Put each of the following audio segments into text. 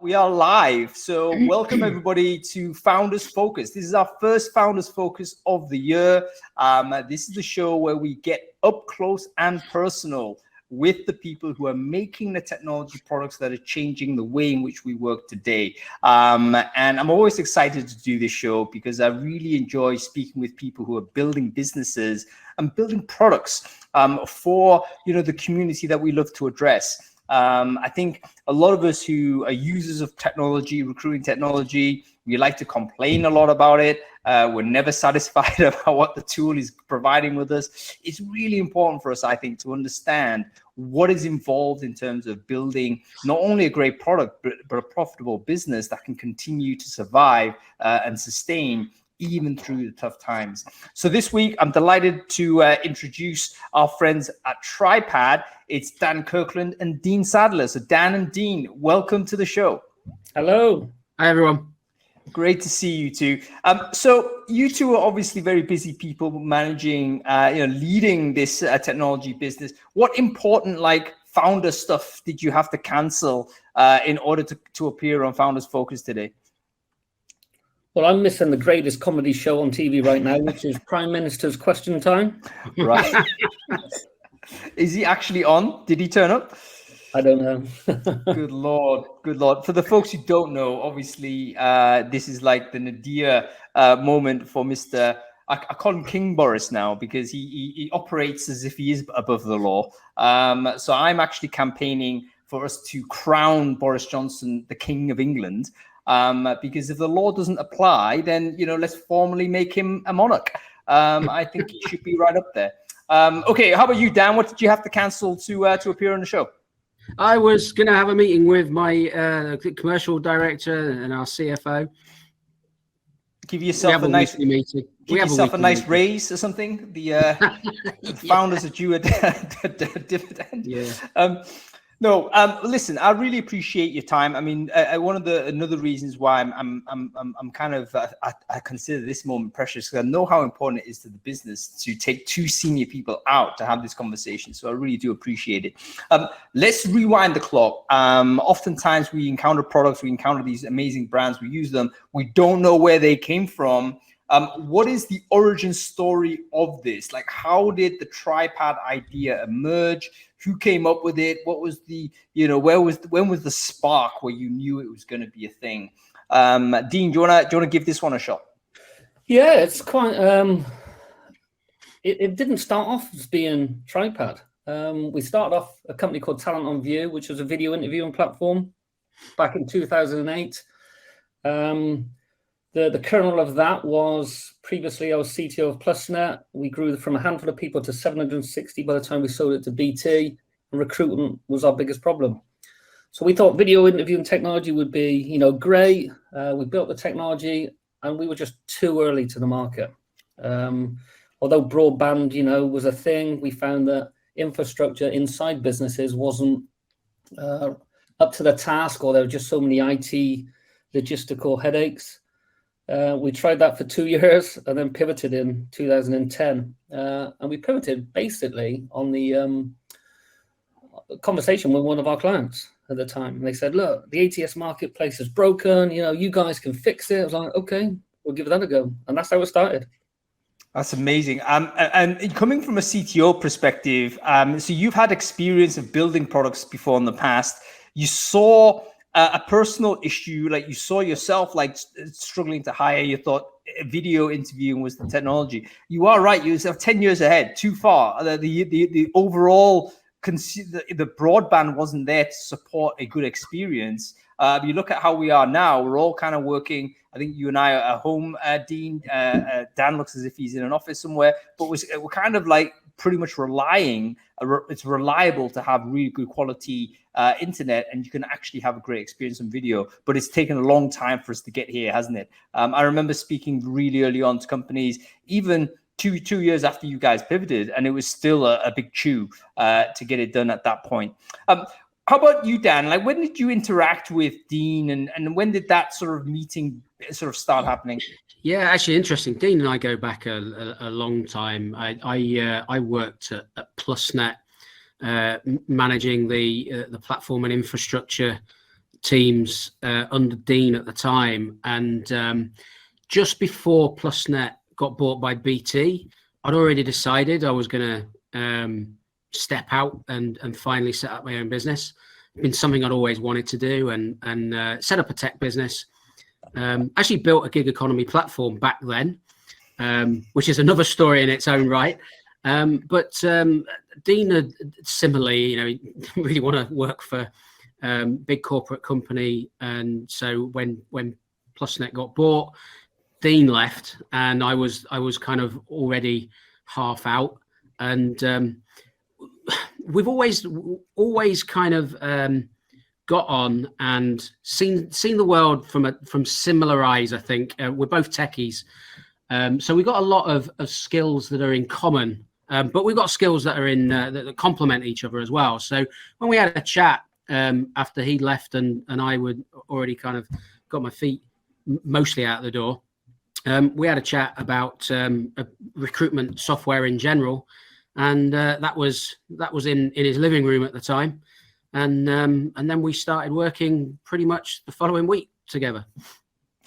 We are live. So welcome everybody to Founders Focus. This is our first Founders Focus of the year. This is the show where we get up close and personal with the people who are making the technology products that are changing the way in which we work today. And I'm always excited to do this show because I really enjoy speaking with people who are building businesses and building products for the community that we love to address. I think a lot of us who are users of technology, recruiting technology, we like to complain a lot about it. We're never satisfied about what the tool is providing with us. It's really important for us, I think, to understand what is involved in terms of building not only a great product, but a profitable business that can continue to survive and sustain even through the tough times. So this week, I'm delighted to introduce our friends at Tribepad. It's Dan Kirkland and Dean Sadler. So Dan and Dean, welcome to the show. Hello. Hi, everyone. Great to see you two. So you two are obviously very busy people managing, leading this technology business. What important founder stuff did you have to cancel in order to appear on Founders Focus today? Well, I'm missing the greatest comedy show on TV right now, which is Prime Minister's Question Time. Right. Is he actually on? Did he turn up? I don't know. Good Lord. Good Lord. For the folks who don't know, obviously, this is like the nadir moment for Mr. I call him King Boris now because he operates as if he is above the law. So I'm actually campaigning for us to crown Boris Johnson the King of England. Because if the law doesn't apply, then, let's formally make him a monarch. I think he should be right up there. Okay, how about you, Dan? What did you have to cancel to appear on the show? I was going to have a meeting with my commercial director and our CFO. Give yourself a nice meeting. Give yourself a nice raise or something. The founders are due a dividend. Yeah. No, listen, I really appreciate your time. I mean, one of the another reasons why I'm kind of I consider this moment precious because I know how important it is to the business to take two senior people out to have this conversation. So I really do appreciate it. Let's rewind the clock. Oftentimes we encounter products, we encounter these amazing brands, we use them, we don't know where they came from. What is the origin story of this? Like, how did the Tribepad idea emerge? Who came up with it? What was the, when was the spark where you knew it was going to be a thing? Dean, do you want to give this one a shot? Yeah, it's quite. It didn't start off as being Tribepad. We started off a company called Talent on View, which was a video interviewing platform back in 2008. The kernel of that was previously I was CTO of PlusNet. We grew from a handful of people to 760 by the time we sold it to BT. And recruitment was our biggest problem. So we thought video interviewing technology would be, great. We built the technology and we were just too early to the market. Although broadband, was a thing, we found that infrastructure inside businesses wasn't up to the task, or there were just so many IT logistical headaches. We tried that for 2 years and then pivoted in 2010. And we pivoted basically on the conversation with one of our clients at the time. And they said, look, the ATS marketplace is broken. You guys can fix it. I was like, okay, we'll give that a go. And that's how it started. That's amazing. And coming from a CTO perspective, so you've had experience of building products before in the past. You saw a personal issue, like you saw yourself struggling to hire. You thought video interviewing was the technology. You are right. You're 10 years ahead, too far. The overall the broadband wasn't there to support a good experience. You look at how we are now. We're all kind of working. I think you and I are at home, Dean. Dan looks as if he's in an office somewhere, but we're kind of like pretty much relying. It's reliable to have really good quality internet, and you can actually have a great experience on video. But it's taken a long time for us to get here, hasn't it? I remember speaking really early on to companies, even two years after you guys pivoted, and it was still a big chew to get it done at that point. How about you, Dan? Like, when did you interact with Dean, and when did that sort of meeting sort of start happening? Yeah, actually interesting. Dean and I go back a long time. I worked at PlusNet, managing the platform and infrastructure teams under Dean at the time, and just before PlusNet got bought by BT, I'd already decided I was going to step out and finally set up my own business. It's been something I'd always wanted to do, and set up a tech business. Actually built a gig economy platform back then, which is another story in its own right. But Dean had similarly, he didn't really want to work for big corporate company, and so when PlusNet got bought, Dean left, and I was kind of already half out, and we've always kind of got on and seen the world from similar eyes. I think we're both techies, so we got a lot of skills that are in common, but we've got skills that are in that complement each other as well. So when we had a chat after he left, and I would already kind of got my feet mostly out the door, we had a chat about recruitment software in general, and that was in his living room at the time, and then we started working pretty much the following week together.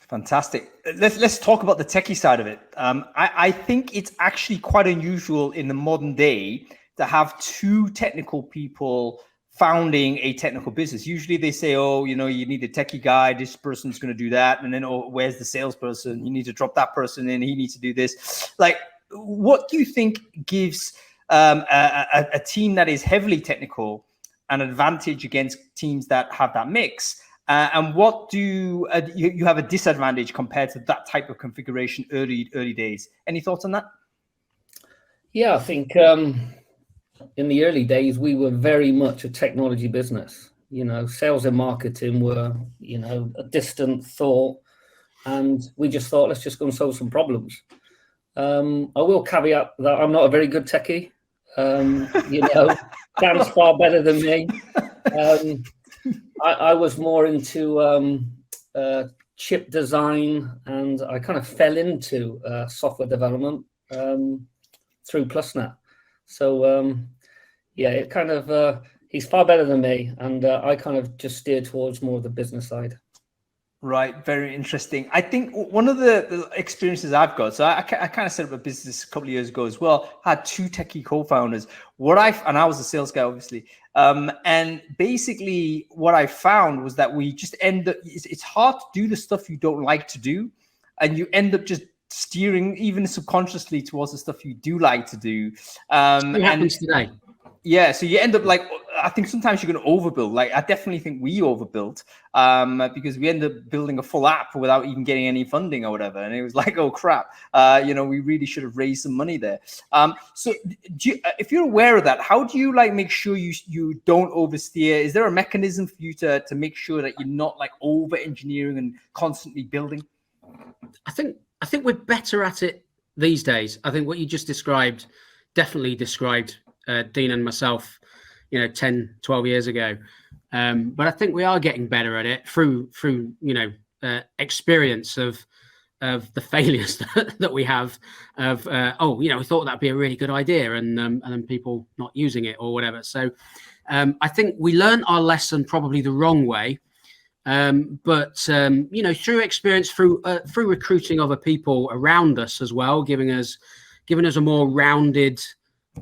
Fantastic. Let's talk about the techie side of it. I think it's actually quite unusual in the modern day to have two technical people founding a technical business. Usually they say, oh, you need a techie guy, this person's going to do that, and then, oh, where's the salesperson? You need to drop that person in, he needs to do this. Like, what do you think gives a team that is heavily technical an advantage against teams that have that mix? And what do you have a disadvantage compared to that type of configuration early days? Any thoughts on that? Yeah, I think in the early days, we were very much a technology business. Sales and marketing were, a distant thought, and we just thought, let's just go and solve some problems. I will caveat that I'm not a very good techie. Dan's far better than me. I was more into chip design, and I kind of fell into software development through PlusNet. So it kind of he's far better than me, and I kind of just steer towards more of the business side. Right, very interesting. I think one of the experiences I've got, so I kind of set up a business a couple of years ago as well. Had two techie co-founders. And I was a sales guy, obviously. And basically, what I found was that we just end up. It's hard to do the stuff you don't like to do, and you end up just steering even subconsciously towards the stuff you do like to do. What happens today? Yeah, so you end up like, I think sometimes you're going to overbuild. Like, I definitely think we overbuilt because we ended up building a full app without even getting any funding or whatever. And it was like, oh crap, we really should have raised some money there. So if you're aware of that, how do you like make sure you don't oversteer? Is there a mechanism for you to make sure that you're not like over engineering and constantly building? I think we're better at it these days. I think what you just described definitely described Dean and myself, 10, 12 years ago. But I think we are getting better at it through experience of the failures that we have of, we thought that'd be a really good idea, and then people not using it or whatever. So I think we learned our lesson probably the wrong way. But through experience, through recruiting other people around us as well, giving us a more rounded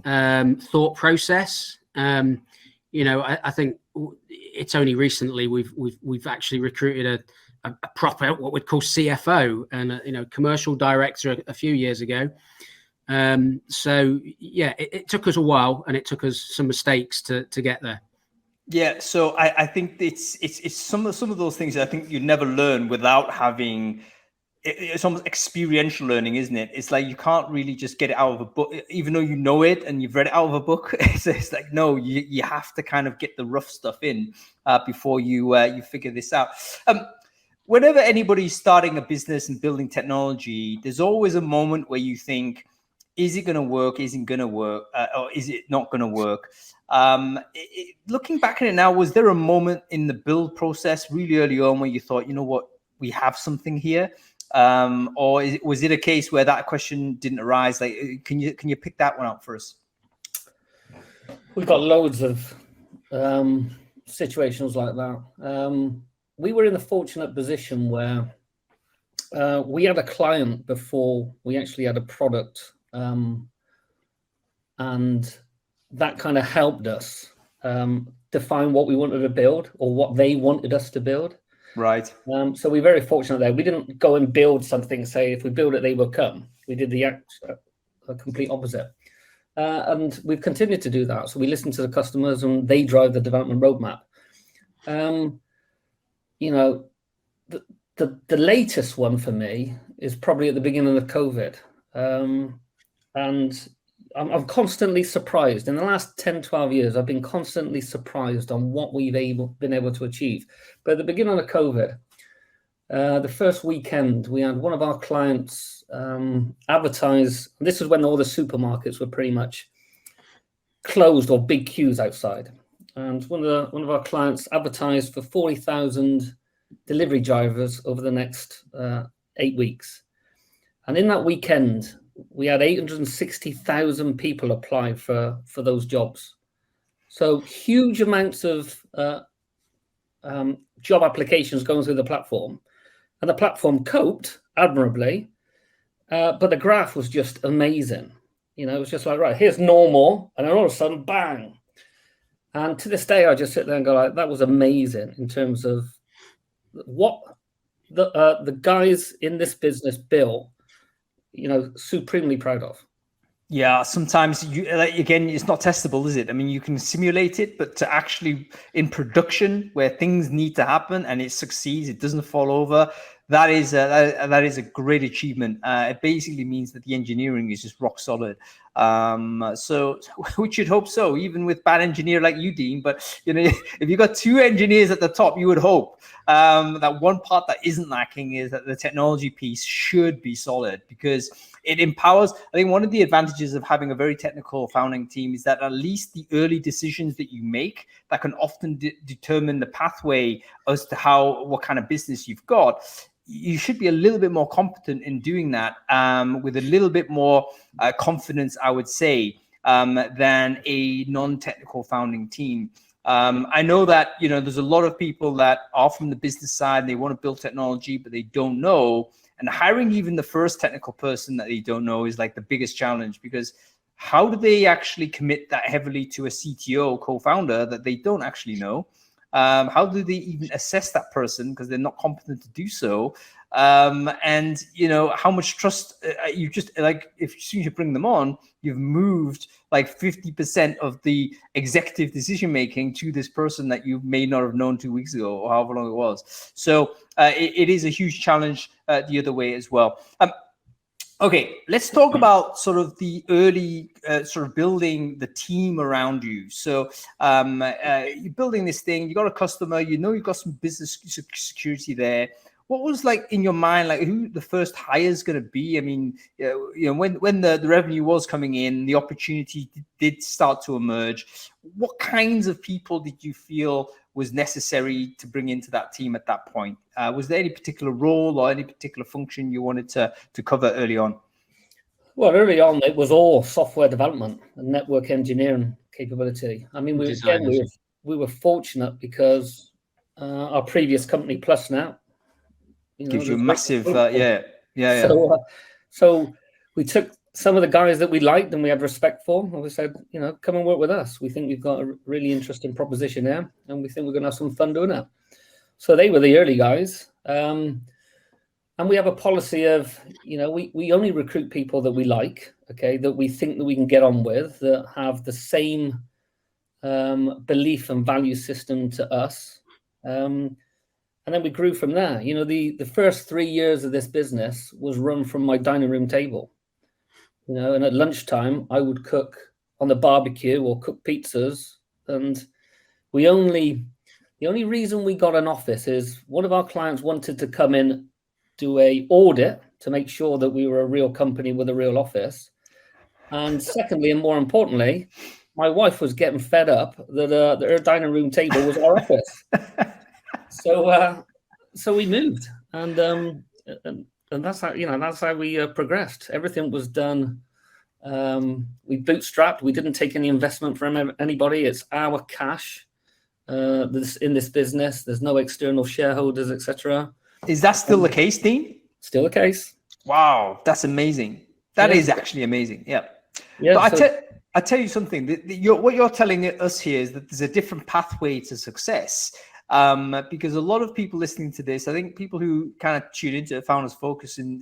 thought process. I think it's only recently we've actually recruited a proper, what we'd call CFO, and commercial director a few years ago. So yeah, it took us a while, and it took us some mistakes to get there. Yeah, so I think it's some of those things that I think you never learn without having. It's almost experiential learning, isn't it? It's like you can't really just get it out of a book, even though you know it and you've read it out of a book. It's like, no, you have to kind of get the rough stuff in before you figure this out. Whenever anybody's starting a business and building technology, there's always a moment where you think, is it going to work? Isn't going to work? Or is it not going to work? Looking back at it now, was there a moment in the build process really early on where you thought, you know what, we have something here? Or was it a case where that question didn't arise? Like, can you pick that one out for us? We've got loads of situations like that. we were in the fortunate position where we had a client before we actually had a product, and that kind of helped us define what we wanted to build or what they wanted us to build. Right. So we're very fortunate there. We didn't go and build something, say, if we build it, they will come. We did the complete opposite. And we've continued to do that. So we listen to the customers and they drive the development roadmap. You know, the latest one for me is probably at the beginning of COVID. And I'm constantly surprised. In the last 10, 12 years, I've been constantly surprised on what we've been able to achieve. But at the beginning of COVID, the first weekend, we had one of our clients advertise. This is when all the supermarkets were pretty much closed or big queues outside. And one of our clients advertised for 40,000 delivery drivers over the next 8 weeks. And in that weekend, we had 860,000 people apply for those jobs. So huge amounts of job applications going through the platform. And the platform coped admirably, but the graph was just amazing. You know, it was just like, right, here's normal, and then all of a sudden, bang. And to this day, I just sit there and go, like, that was amazing in terms of what the guys in this business built, you know, supremely proud of. Yeah, sometimes again, it's not testable, is it? I mean, you can simulate it, but to actually in production where things need to happen and it succeeds, it doesn't fall over. That is a great achievement. It basically means that the engineering is just rock solid. So we should hope so, even with bad engineer like you, Dean. But you know, if you've got two engineers at the top, you would hope that one part that isn't lacking is that the technology piece should be solid, because it empowers. I think one of the advantages of having a very technical founding team is that at least the early decisions that you make that can often determine the pathway as to what kind of business you've got, you should be a little bit more competent in doing that, with a little bit more confidence, I would say, than a non-technical founding team. I know that, you know, there's a lot of people that are from the business side, they want to build technology, but they don't know. And hiring even the first technical person that they don't know is like the biggest challenge, because how do they actually commit that heavily to a CTO co-founder that they don't actually know? How do they even assess that person because they're not competent to do so? And you know, how much trust you just like, if as soon as you bring them on, you've moved like 50% of the executive decision making to this person that you may not have known 2 weeks ago or however long it was. So it is a huge challenge the other way as well. Okay, let's talk about sort of the early sort of building the team around you. So you're building this thing, you got a customer, you know, you've got some business security there. What was like in your mind, like who the first hire is going to be? I mean, you know, when the revenue was coming in, the opportunity did start to emerge. What kinds of people did you feel was necessary to bring into that team at that point? Was there any particular role or any particular function you wanted to cover early on? Well, early on, it was all software development and network engineering capability. I mean, we were fortunate because our previous company, PlusNet, you know, gives you a massive, So we took some of the guys that we liked and we had respect for, and we said, you know, come and work with us. We think we've got a really interesting proposition there, and we think we're going to have some fun doing it. So they were the early guys. And we have a policy of, you know, we only recruit people that we like, okay, that we think that we can get on with, that have the same belief and value system to us. And then we grew from there. You know, the first 3 years of this business was run from my dining room table. You know, and at lunchtime, I would cook on the barbecue or cook pizzas. And the only reason we got an office is one of our clients wanted to come in, do a audit to make sure that we were a real company with a real office. And secondly, and more importantly, my wife was getting fed up that her dining room table was our office. So we moved, and that's how, you know, that's how we progressed. Everything was done. We bootstrapped. We didn't take any investment from anybody. It's our cash. in this business. There's no external shareholders, etc. Is that still the case, Dean? Still the case. Wow, that's amazing. That is actually amazing. Yeah. Yeah. But I tell you something. What you're telling us here is that there's a different pathway to success. Because a lot of people listening to this, I think people who kind of tune into Founders Focus in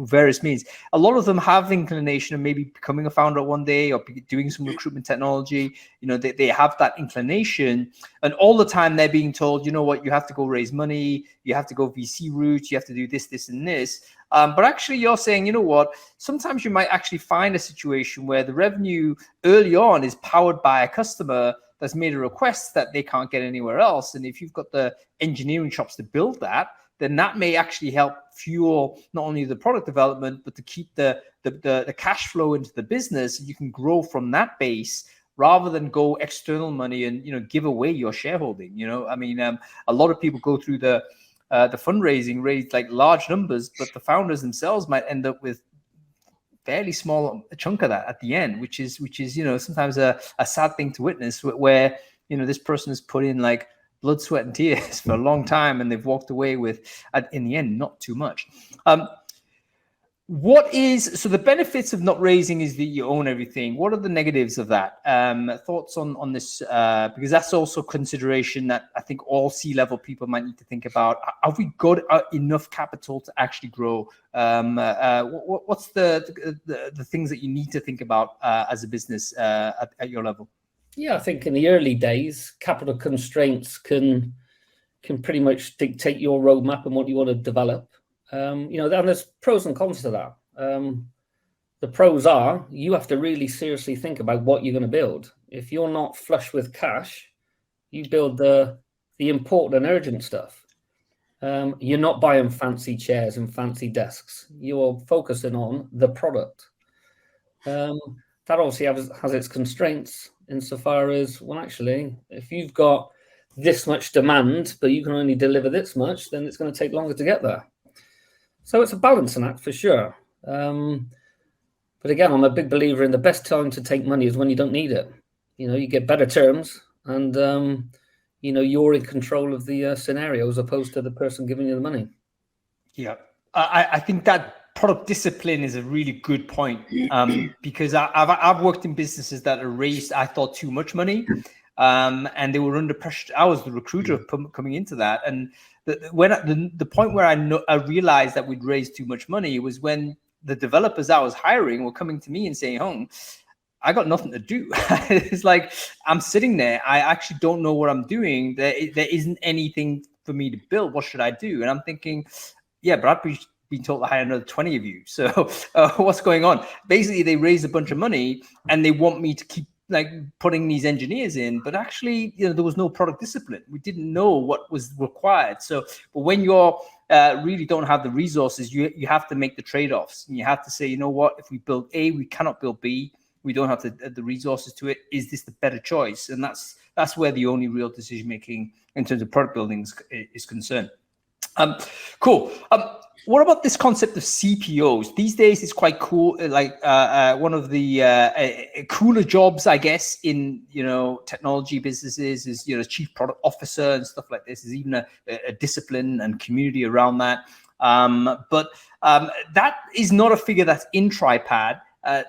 various means, a lot of them have inclination of maybe becoming a founder one day or doing some recruitment technology. They have that inclination, and all the time they're being told, you know what, you have to go raise money, you have to go VC route, you have to do this, this, and this. But actually you're saying, you know what, sometimes you might actually find a situation where the revenue early on is powered by a customer that's made a request that they can't get anywhere else. And if you've got the engineering chops to build that, then that may actually help fuel not only the product development, but to keep the cash flow into the business. You can grow from that base rather than go external money and, give away your shareholding. A lot of people go through the fundraising, raise like large numbers, but the founders themselves might end up with fairly small chunk of that at the end, which is sometimes a sad thing to witness, where this person has put in like blood, sweat, and tears for a long time, and they've walked away with, in the end, not too much. So the benefits of not raising is that you own everything. What are the negatives of that? Thoughts on this? Because that's also consideration that I think all C-level people might need to think about. Have we got enough capital to actually grow? What's the things that you need to think about as a business at your level? Yeah, I think in the early days, capital constraints can pretty much dictate your roadmap and what you want to develop. And there's pros and cons to that. The pros are you have to really seriously think about what you're going to build. If you're not flush with cash, you build the important and urgent stuff. You're not buying fancy chairs and fancy desks. You're focusing on the product. That obviously has its constraints insofar as, well, actually, if you've got this much demand, but you can only deliver this much, then it's going to take longer to get there. So it's a balancing act for sure. But again, I'm a big believer in the best time to take money is when you don't need it. You get better terms and, you're in control of the scenario as opposed to the person giving you the money. Yeah. I think that product discipline is a really good point because I've worked in businesses that are raised, I thought, too much money. And they were under pressure. I was the recruiter coming into that. And the point where I realized that we'd raised too much money was when the developers I was hiring were coming to me and saying, "Oh, I got nothing to do." It's like, I'm sitting there. I actually don't know what I'm doing. There isn't anything for me to build. What should I do? And I'm thinking, yeah, but I've been told to hire another 20 of you. So what's going on? Basically, they raised a bunch of money and they want me to keep like putting these engineers in, but actually, there was no product discipline. We didn't know what was required. So, but when you're really don't have the resources, you have to make the trade-offs, and you have to say, you know what, if we build A, we cannot build B. We don't have the resources to it. Is this the better choice? And that's where the only real decision making in terms of product building is concerned. Cool. What about this concept of CPOs? These days, it's quite cool. Like one of the cooler jobs, I guess, in technology businesses is chief product officer and stuff like this. There's even a discipline and community around that. But that is not a figure that's in Tribepad.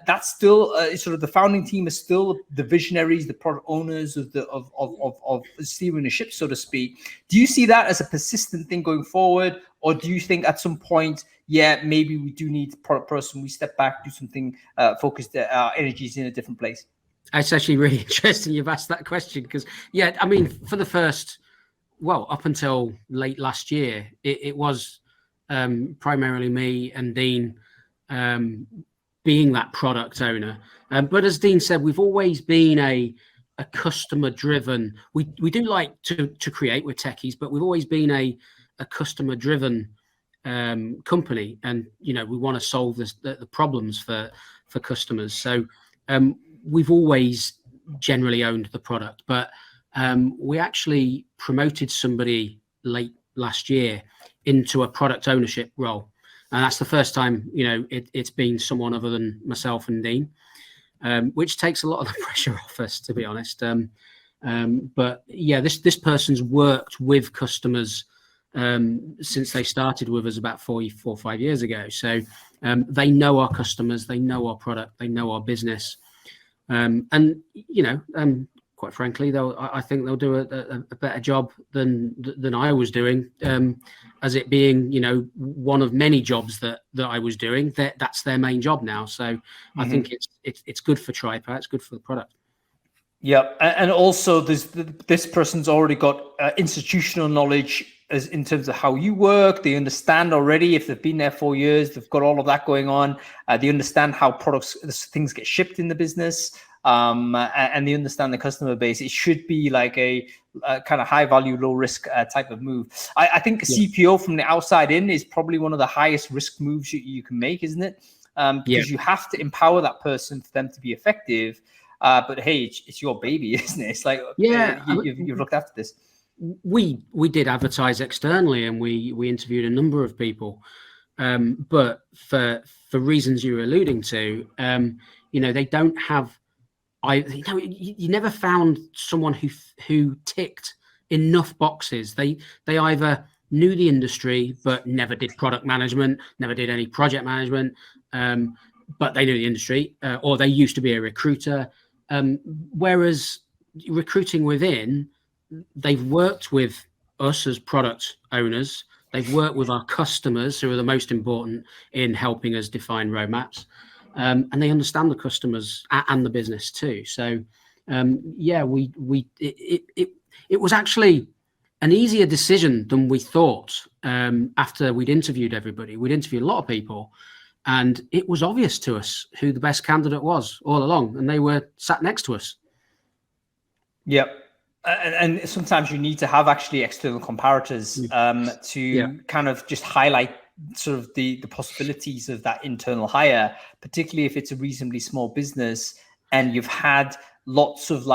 That's still sort of the founding team is still the visionaries, the product owners of steering the ship, so to speak. Do you see that as a persistent thing going forward? Or do you think at some point, yeah, maybe we do need a product person, we step back, do something, focus our energies in a different place? It's actually really interesting you've asked that question because, yeah, I mean, for the first, up until late last year, it was primarily me and Dean being that product owner. But as Dean said, we've always been a customer-driven. We do like to create with techies, but we've always been a customer-driven company, and we want to solve the problems for customers. So we've always generally owned the product, but we actually promoted somebody late last year into a product ownership role, and that's the first time it's been someone other than myself and Dean, which takes a lot of the pressure off us, to be honest. But yeah, this person's worked with customers since they started with us about 4 or 5 years ago. So they know our customers, they know our product, they know our business, and quite frankly, I think they'll do a better job than I was doing, as it being one of many jobs that I was doing. That's their main job now. So I think it's good for Tribepad, it's good for the product. Yeah, and also this person's already got institutional knowledge as in terms of how you work. They understand already, if they've been there 4 years, they've got all of that going on. They understand how things get shipped in the business, and they understand the customer base. It should be like a kind of high value, low risk type of move. I think CPO from the outside in is probably one of the highest risk moves you can make, isn't it? Because you have to empower that person for them to be effective. But hey, it's your baby, isn't it? It's like, you've looked after this. We did advertise externally, and we interviewed a number of people, but for reasons you're alluding to, they don't have. You never found someone who ticked enough boxes. They either knew the industry but never did product management, never did any project management, but they knew the industry, or they used to be a recruiter. Whereas recruiting within, they've worked with us as product owners. They've worked with our customers, who are the most important in helping us define roadmaps, and they understand the customers and the business too. So, it was actually an easier decision than we thought. After we'd interviewed everybody, we'd interviewed a lot of people, and it was obvious to us who the best candidate was all along, and they were sat next to us. Yep. And sometimes you need to have actually external comparators to kind of just highlight sort of the possibilities of that internal hire, particularly if it's a reasonably small business and you've had lots of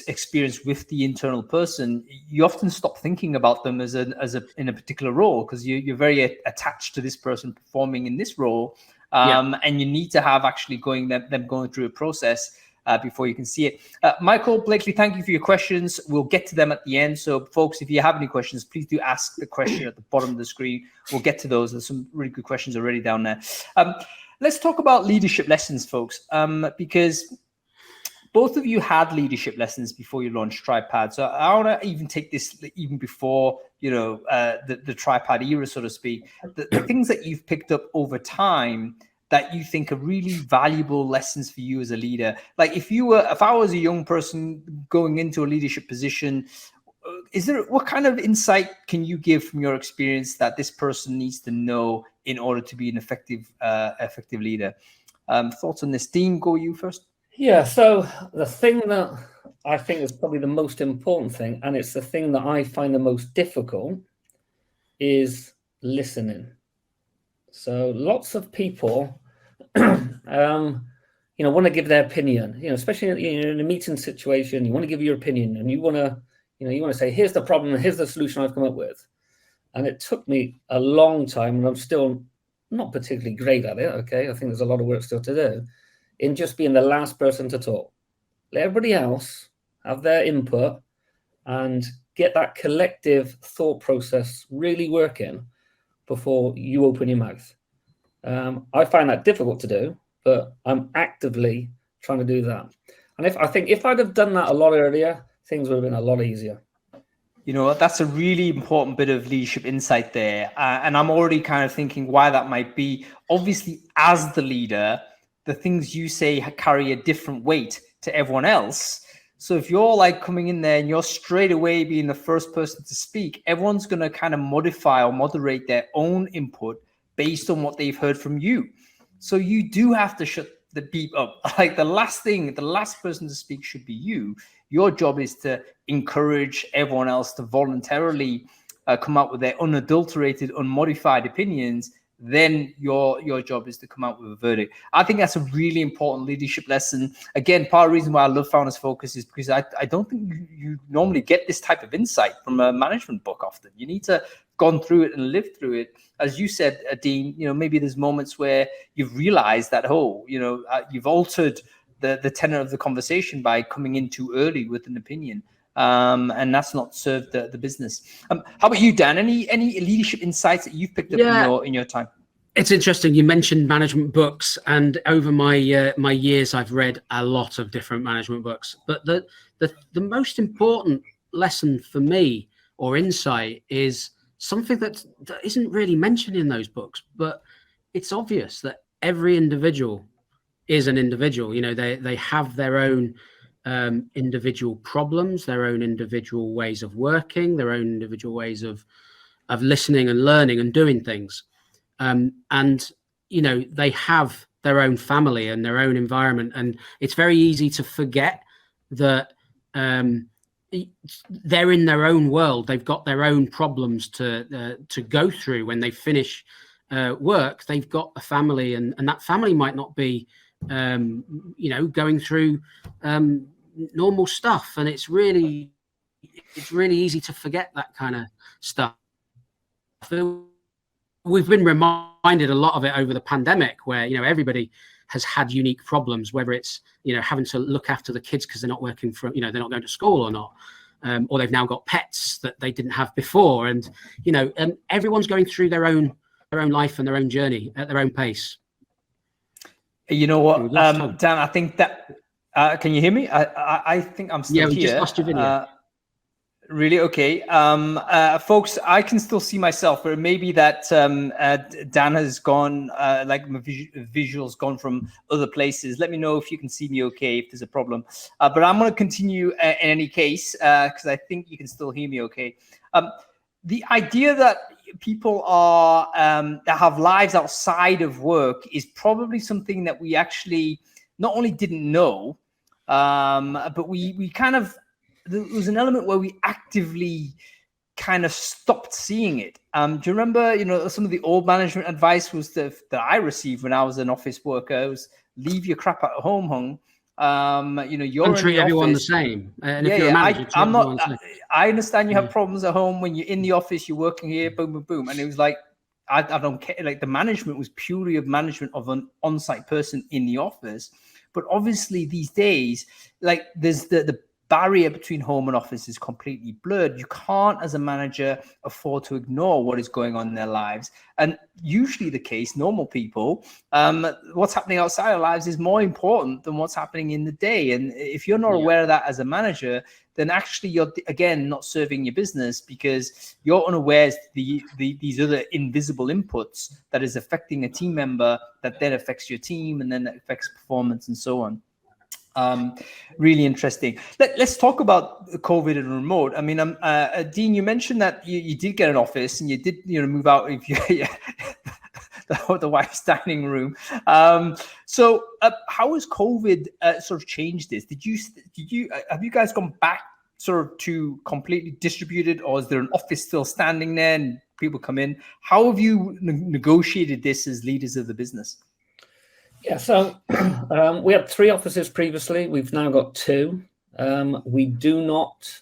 experience with the internal person. You often stop thinking about them as in a particular role, because you're very attached to this person performing in this role, and you need to have actually them going through a process before you can see it. Michael Blakely, thank you for your questions. We'll get to them at the end. So folks, if you have any questions, please do ask the question at the bottom of the screen. We'll get to those. There's some really good questions already down there. Let's talk about leadership lessons, folks, because both of you had leadership lessons before you launched Tribepad. So I want to even take this even before, the Tribepad era, so to speak, the things that you've picked up over time that you think are really valuable lessons for you as a leader. Like if I was a young person going into a leadership position, what kind of insight can you give from your experience that this person needs to know in order to be an effective leader? Thoughts on this? Dean, go you first. Yeah, so the thing that I think is probably the most important thing, and it's the thing that I find the most difficult, is listening. So lots of people, want to give their opinion, especially in a meeting situation. You want to give your opinion, and you want to say, here's the problem, here's the solution I've come up with. And it took me a long time, and I'm still not particularly great at it. Okay, I think there's a lot of work still to do in just being the last person to talk. Let everybody else have their input and get that collective thought process really working before you open your mouth. I find that difficult to do, but I'm actively trying to do that. And if I'd have done that a lot earlier, things would have been a lot easier. That's a really important bit of leadership insight there. And I'm already kind of thinking why that might be. Obviously, as the leader, the things you say carry a different weight to everyone else. So if you're coming in there and you're straight away being the first person to speak, everyone's going to kind of modify or moderate their own input based on what they've heard from you. So you do have to shut the beep up. The last person to speak should be you. Your job is to encourage everyone else to voluntarily come out with their unadulterated, unmodified opinions. Then your job is to come out with a verdict. I think that's a really important leadership lesson. Again, part of the reason why I love Founders Focus is because I don't think you normally get this type of insight from a management book often. You need to gone through it and lived through it. As you said, Dean, maybe there's moments where you've realized that, you've altered the tenor of the conversation by coming in too early with an opinion. And that's not served the business. How about you, Dan? Any leadership insights that you've picked up in your time? It's interesting. You mentioned management books, and over my my years, I've read a lot of different management books. But the most important lesson for me or insight is something that isn't really mentioned in those books, but it's obvious that every individual is an individual. You know, they have their own individual problems, their own individual ways of working, their own individual ways of listening and learning and doing things. And, you know, they have their own family and their own environment. And it's very easy to forget that they're in their own world. They've got their own problems to go through when they finish work. They've got a family, and that family might not be, you know, going through normal stuff. And it's really easy to forget that kind of stuff. We've been reminded a lot of it over the pandemic, where, you know, everybody has had unique problems, whether it's, you know, having to look after the kids because they're not working from, you know, they're not going to school or not, or they've now got pets that they didn't have before. And, you know, everyone's going through their own life and their own journey at their own pace. You know what, Dan, I think that, can you hear me? I think I'm still here. Yeah, we just lost your video. Really? Okay. Folks, I can still see myself, but maybe that Dan has gone, like my visuals gone from other places. Let me know if you can see me okay, if there's a problem. But I'm going to continue in any case, because I think you can still hear me okay. The idea that people are that have lives outside of work is probably something that we actually not only didn't know, but we kind of, there was an element where we actively kind of stopped seeing it. Do you remember, you know, some of the old management advice was that I received when I was an office worker, it was leave your crap at home, you know, you're treat everyone the same. And if you're a manager, I understand you have problems at home. When you're in the office, you're working here, boom, boom, boom. And it was like, I don't care. Like, the management was purely a management of an on-site person in the office. But obviously these days, like, there's the barrier between home and office is completely blurred. You can't, as a manager, afford to ignore what is going on in their lives. And usually the case, normal people, what's happening outside our lives is more important than what's happening in the day. And if you're not aware of that as a manager, then actually you're, again, not serving your business, because you're unaware of these other invisible inputs that is affecting a team member, that then affects your team, and then that affects performance and so on. Really interesting. Let's talk about COVID and remote. I mean, Dean, you mentioned that you did get an office and you did, you know, move out of the wife's dining room. So how has COVID sort of changed this? Have you guys gone back sort of to completely distributed, or is there an office still standing there and people come in? How have you negotiated this as leaders of the business? Yeah, so we had 3 offices previously. We've now got 2. We do not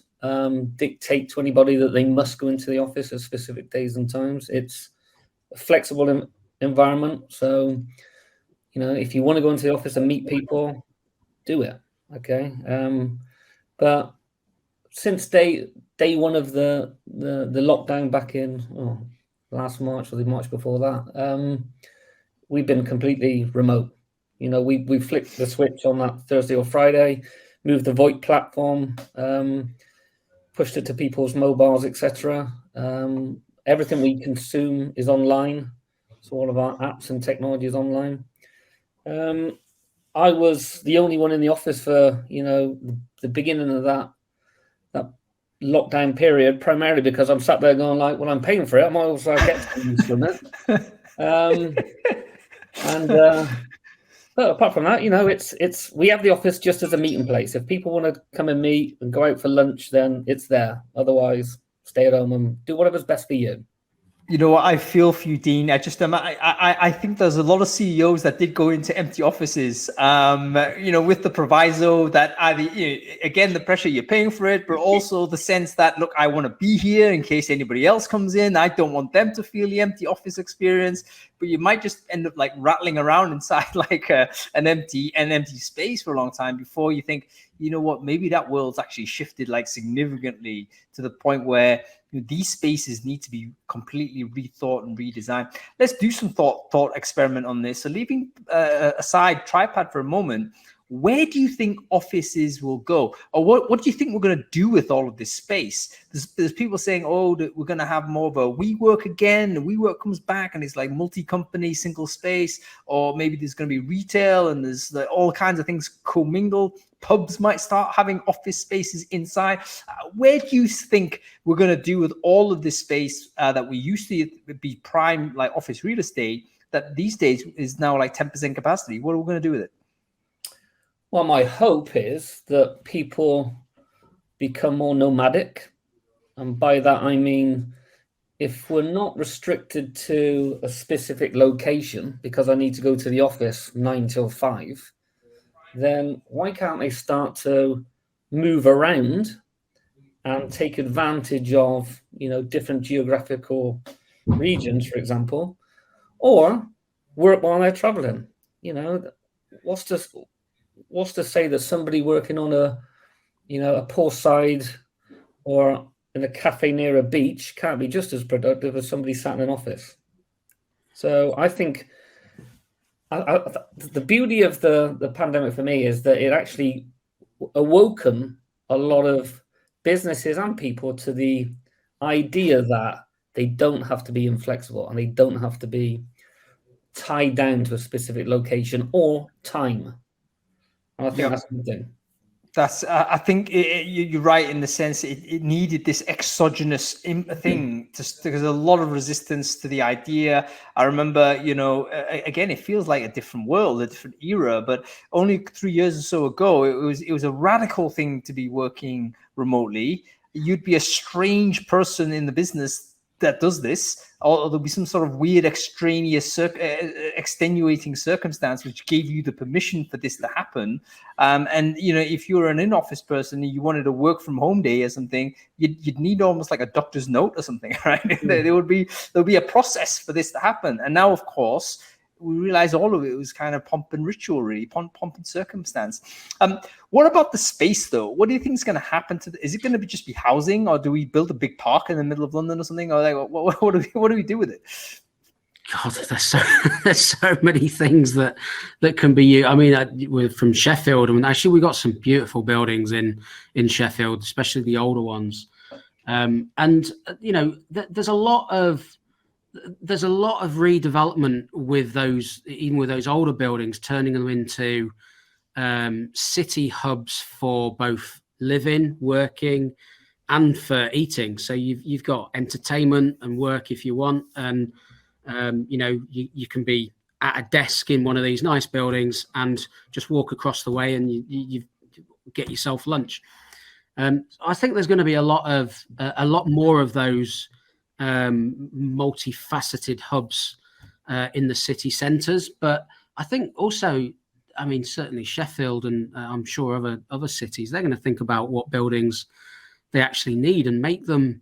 dictate to anybody that they must go into the office at specific days and times. It's a flexible environment. So, you know, if you want to go into the office and meet people, do it. Okay. But since day one of the lockdown back in last March or the March before that, we've been completely remote. You know, we flipped the switch on that Thursday or Friday, moved the VoIP platform, pushed it to people's mobiles, etc. Everything we consume is online. So all of our apps and technology is online. I was the only one in the office for, you know, the beginning of that lockdown period, primarily because I'm sat there going like, well, I'm paying for it. I might as well get something from it. But apart from that, you know, it's we have the office just as a meeting place. If people want to come and meet and go out for lunch, then it's there. Otherwise, stay at home and do whatever's best for you. You know what, I feel for you, Dean. I think there's a lot of CEOs that did go into empty offices, with the proviso that again, the pressure, you're paying for it, but also the sense that, look, I want to be here in case anybody else comes in. I don't want them to feel the empty office experience, but you might just end up like rattling around inside like an empty space for a long time before you think, you know what, maybe that world's actually shifted like significantly to the point where these spaces need to be completely rethought and redesigned. Let's do some thought experiment on this. So leaving aside Tribepad for a moment, where do you think offices will go? Or what do you think we're going to do with all of this space? There's people saying, oh, that we're going to have more of a WeWork again. And WeWork comes back and it's like multi-company, single space. Or maybe there's going to be retail and there's all kinds of things commingled. Pubs might start having office spaces inside. Where do you think we're going to do with all of this space that we used to be prime like office real estate that these days is now like 10% capacity? What are we going to do with it? Well, my hope is that people become more nomadic. And by that, I mean, if we're not restricted to a specific location because I need to go to the office 9 till 5, then why can't they start to move around and take advantage of, different geographical regions, for example, or work while they're traveling? What's to say that somebody working on a poolside or in a cafe near a beach can't be just as productive as somebody sat in an office? So I think the beauty of the pandemic for me is that it actually awoken a lot of businesses and people to the idea that they don't have to be inflexible and they don't have to be tied down to a specific location or time. And I think that's a good thing. I think you're right in the sense it needed this exogenous thing because there's a lot of resistance to the idea. I remember, again, it feels like a different world, a different era, but only 3 years or so ago, it was a radical thing to be working remotely. You'd be a strange person in the business that does this, or there'll be some sort of weird extraneous extenuating circumstance which gave you the permission for this to happen. And if you're an in-office person and you wanted to work from home day or something, you'd need almost like a doctor's note or something, right? There'll be a process for this to happen. And now, of course, we realize all of it was kind of pomp and ritual, really, pomp and circumstance. What about the space, though? What do you think is going to happen to is it going to just be housing, or do we build a big park in the middle of London or something? Or like, what do we do with it? God, there's so many things that can be used. I mean, we're from Sheffield, and actually we got some beautiful buildings in Sheffield, especially the older ones. And there's a lot of redevelopment with those, even with those older buildings, turning them into city hubs for both living, working, and for eating. So you've got entertainment and work if you want, and you can be at a desk in one of these nice buildings and just walk across the way and you get yourself lunch. I think there's going to be a lot more of those multifaceted hubs in the city centres, but I think also, I mean, certainly Sheffield and I'm sure other cities, they're going to think about what buildings they actually need and make them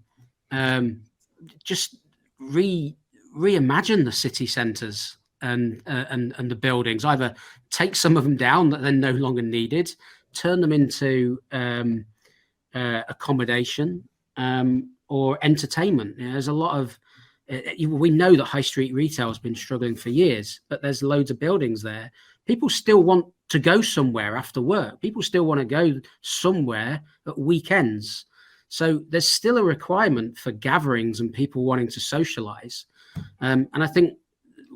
just reimagine the city centres and the buildings. Either take some of them down that they're no longer needed, turn them into accommodation. Or entertainment. There's a lot of, we know that high street retail has been struggling for years, but there's loads of buildings there. People still want to go somewhere after work. People still want to go somewhere at weekends. So there's still a requirement for gatherings and people wanting to socialize. And I think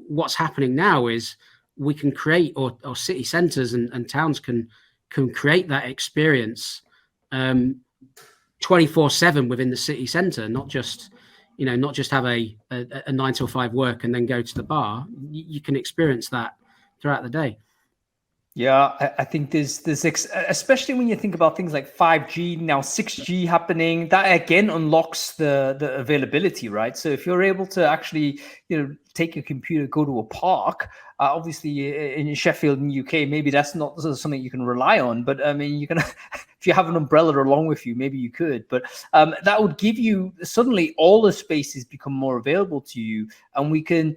what's happening now is we can create, or city centers and towns can create that experience 24/7 within the city centre, not just have a 9 till 5 work and then go to the bar. You can experience that throughout the day. Yeah, I think there's especially when you think about things like 5G, now 6G happening, that again unlocks the availability, right? So if you're able to actually, take your computer, go to a park, obviously in Sheffield in the UK, maybe that's not something you can rely on, but I mean, you can, if you have an umbrella along with you, maybe you could, but that would give you, suddenly all the spaces become more available to you, and we can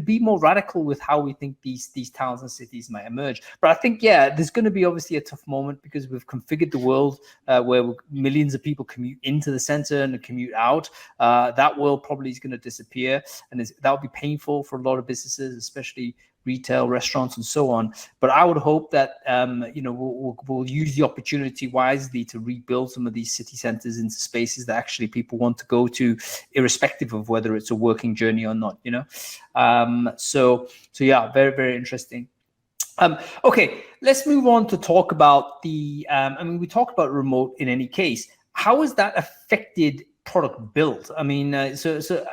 be more radical with how we think these towns and cities might emerge. But I think, there's going to be obviously a tough moment because we've configured the world where millions of people commute into the center and commute out. That world probably is going to disappear, and that would be painful for a lot of businesses, especially retail, restaurants, and so on. But I would hope that we'll use the opportunity wisely to rebuild some of these city centers into spaces that actually people want to go to, irrespective of whether it's a working journey or not. So yeah, very, very interesting. Okay, let's move on to talk about we talked about remote in any case. How has that affected product build? I mean, has there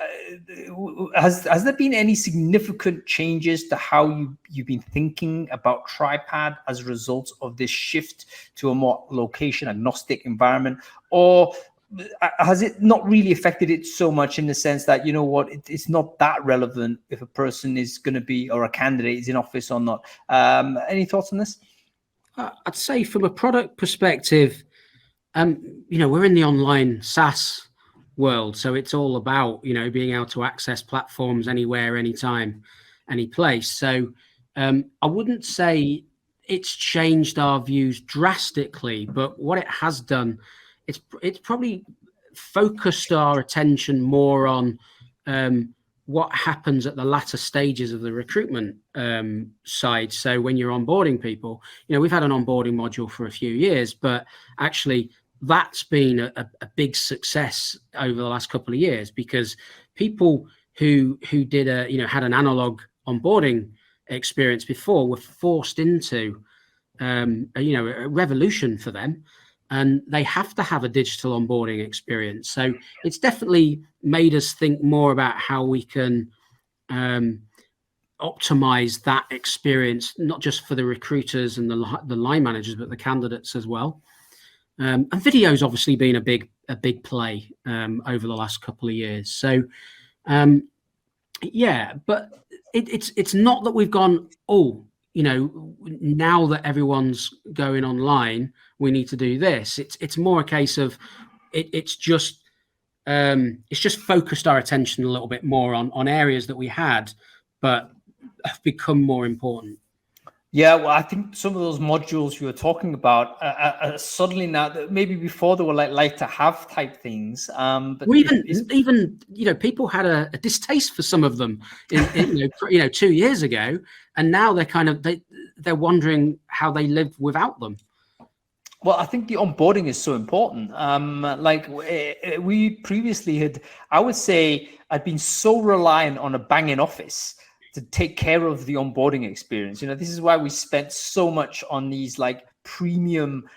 been any significant changes to how you've been thinking about Tribepad as a result of this shift to a more location agnostic environment, or has it not really affected it so much in the sense that, it's not that relevant if a person is going to be, or a candidate is in office or not? Any thoughts on this? I'd say from a product perspective, we're in the online SaaS world, so it's all about, being able to access platforms anywhere, anytime, any place. So I wouldn't say it's changed our views drastically, but what it has done, it's probably focused our attention more on what happens at the latter stages of the recruitment side. So when you're onboarding people, we've had an onboarding module for a few years, but actually that's been a big success over the last couple of years, because people who did had an analog onboarding experience before were forced into a revolution for them, and they have to have a digital onboarding experience. So it's definitely made us think more about how we can optimize that experience, not just for the recruiters and the line managers, but the candidates as well. And video's obviously been a big play over the last couple of years. So but it's not that we've gone, now that everyone's going online, we need to do this. It's more a case of it's just focused our attention a little bit more on areas that we had, but have become more important. Yeah, well, I think some of those modules you were talking about are suddenly now, that maybe before they were like to have type things. But even people had a distaste for some of them, 2 years ago, and now they're wondering how they live without them. Well, I think the onboarding is so important. We previously I would say I'd been so reliant on a banging office to take care of the onboarding experience. This is why we spent so much on these premium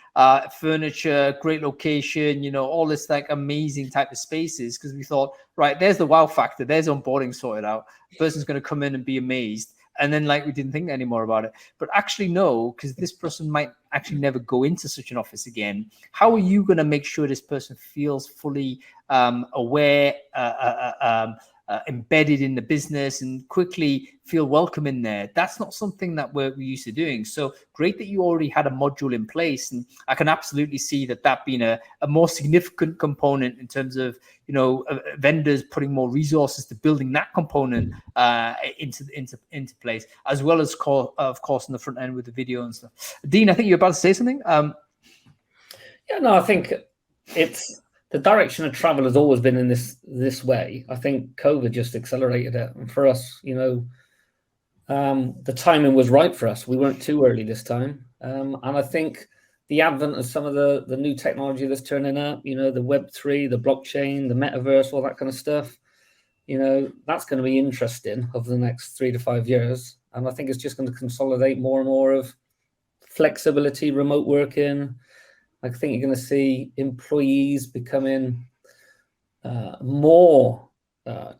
furniture, great location, all this amazing type of spaces, because we thought, right, there's the wow factor, there's onboarding sorted out. The person's going to come in and be amazed. And then we didn't think anymore about it. But actually, no, because this person might actually never go into such an office again. How are you going to make sure this person feels fully aware, embedded in the business, and quickly feel welcome in there? That's not something that we're used to doing. So great that you already had a module in place, and I can absolutely see that being a more significant component in terms of vendors putting more resources to building that component into place, as well as of course on the front end with the video and stuff. Dean, I think you're about to say something. I think it's the direction of travel has always been in this way. I think COVID just accelerated it, and for us, the timing was right for us. We weren't too early this time, and I think the advent of some of the new technology that's turning up, the Web3, the blockchain, the metaverse, all that kind of stuff, that's going to be interesting over the next 3 to 5 years, and I think it's just going to consolidate more and more of flexibility, remote working. I think you're going to see employees becoming more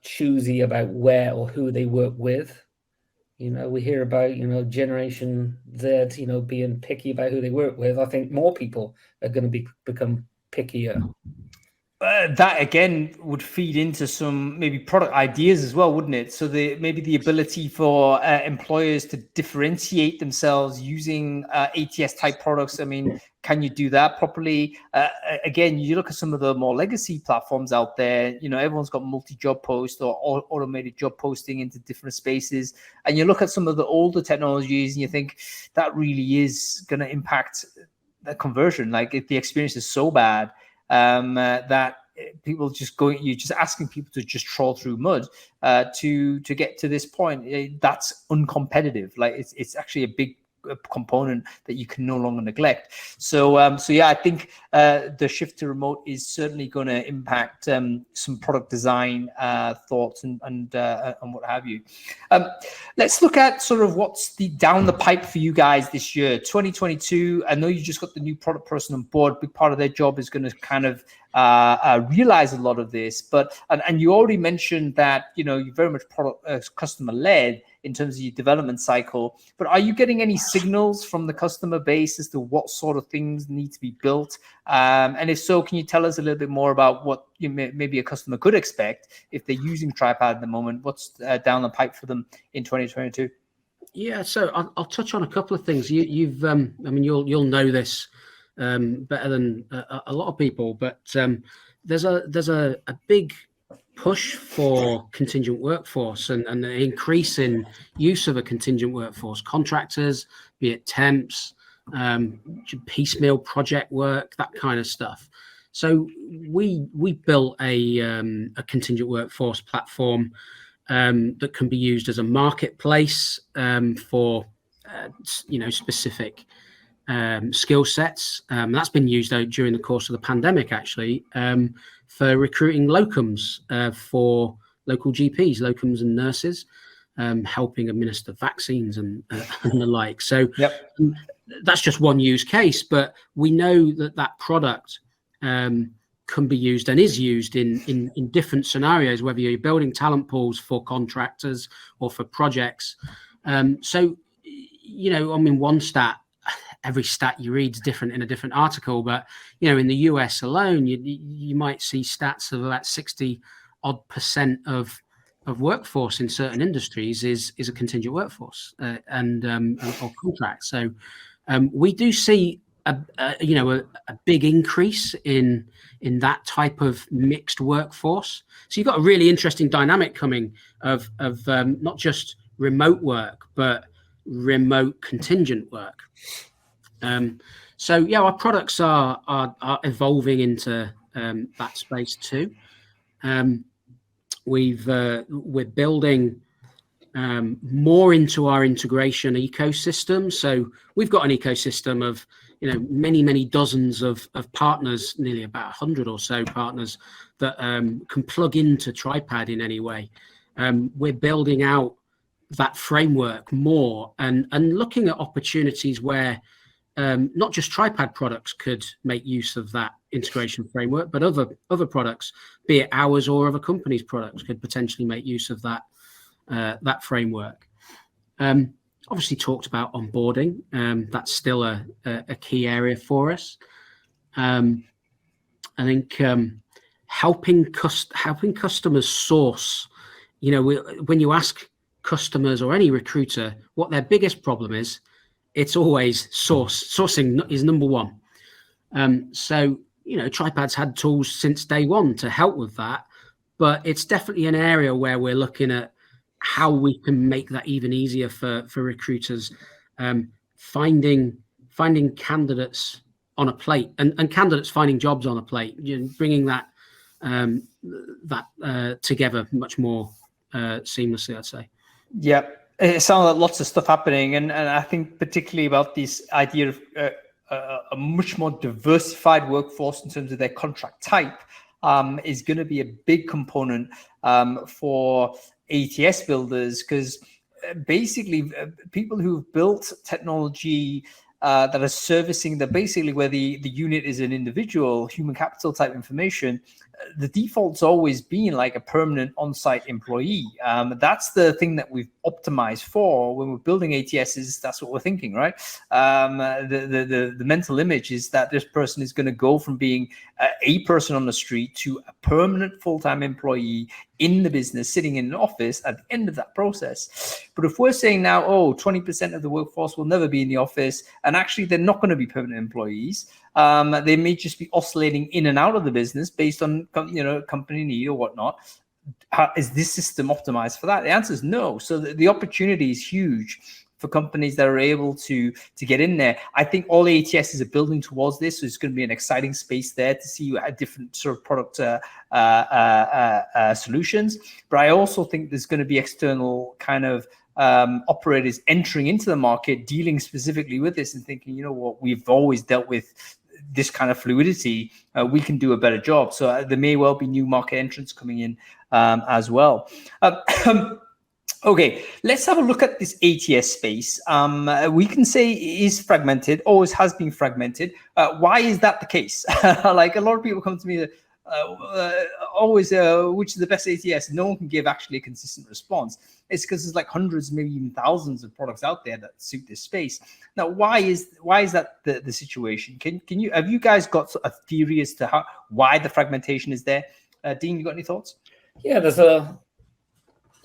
choosy about where or who they work with. We hear about, Generation Z, being picky about who they work with. I think more people are going to become pickier. That again would feed into some maybe product ideas as well, wouldn't it? So maybe the ability for employers to differentiate themselves using ATS type products. I mean, can you do that properly? Again, you look at some of the more legacy platforms out there. Everyone's got multi-job post or automated job posting into different spaces, and you look at some of the older technologies, and you think that really is going to impact the conversion. Like if the experience is so bad. That people you're just asking people to just trawl through mud to get to this point. That's uncompetitive. Like it's actually a big component that you can no longer neglect. So yeah, I think the shift to remote is certainly going to impact some product design thoughts and what have you. Let's look at sort of what's down the pipe for you guys this year, 2022. I know you just got the new product person on board. Big part of their job is going to kind of realize a lot of this, but and you already mentioned that you're very much product customer led in terms of your development cycle, but are you getting any signals from the customer base as to what sort of things need to be built? And if so, can you tell us a little bit more about what maybe a customer could expect if they're using Tribepad at the moment? What's down the pipe for them in 2022? Yeah, so I'll touch on a couple of things. You've you'll know this better than a lot of people, but there's a big push for contingent workforce and an increase in use of a contingent workforce, contractors, be it temps, piecemeal project work, that kind of stuff. So we built a contingent workforce platform that can be used as a marketplace for specific skill sets. That's been used during the course of the pandemic, actually, for recruiting locums for local GPs, locums and nurses, helping administer vaccines and the like. So that's just one use case, but we know that product can be used and is used in different scenarios, whether you're building talent pools for contractors or for projects. So, one stat, every stat you read is different in a different article, but in the US alone, you might see stats of about 60% of workforce in certain industries is a contingent workforce or contract. So we do see a big increase in that type of mixed workforce. So you've got a really interesting dynamic coming of not just remote work, but remote contingent work. So yeah, our products are evolving into that space too. We're building more into our integration ecosystem. So we've got an ecosystem of many dozens of partners, nearly about 100 or so partners that can plug into Tribepad in any way. We're building out that framework more and looking at opportunities where not just Tribepad products could make use of that integration framework, but other products, be it ours or other companies' products, could potentially make use of that framework. Obviously talked about onboarding. That's still a key area for us. I think helping customers source. When you ask customers or any recruiter what their biggest problem is, it's always sourcing is number one. So Tripad's had tools since day one to help with that, but it's definitely an area where we're looking at how we can make that even easier for recruiters, finding candidates on a plate and candidates finding jobs on a plate, bringing that together much more seamlessly, I'd say. Yeah, it sounds like lots of stuff happening, and I think particularly about this idea of a much more diversified workforce in terms of their contract type is going to be a big component for ATS builders, because basically people who've built technology that are servicing basically where the unit is an individual human capital type information, the default's always been like a permanent on-site employee. That's the thing that we've optimized for when we're building ATSs. That's what we're thinking, right? The mental image is that this person is going to go from being a person on the street to a permanent full-time employee in the business, sitting in an office at the end of that process. But if we're saying now, 20% of the workforce will never be in the office, and actually they're not going to be permanent employees, they may just be oscillating in and out of the business based on company need or whatnot. Is this system optimized for that? The answer is no. So the opportunity is huge for companies that are able to get in there. I think all ATSs are building towards this. So it's going to be an exciting space there to see different sort of product solutions. But I also think there's going to be external kind of operators entering into the market, dealing specifically with this and thinking, you know what, we've always dealt with this kind of fluidity. We can do a better job. So there may well be new market entrants coming in as well. Okay, let's have a look at this ATS space. We can say it is fragmented, always has been fragmented. Why is that the case? Like a lot of people come to me, always, which is the best ATS? No one can give actually a consistent response. It's because there's like hundreds, maybe even thousands of products out there that suit this space. Now, why is that the situation? Have you guys got a theory as to why the fragmentation is there? Dean, you got any thoughts? Yeah,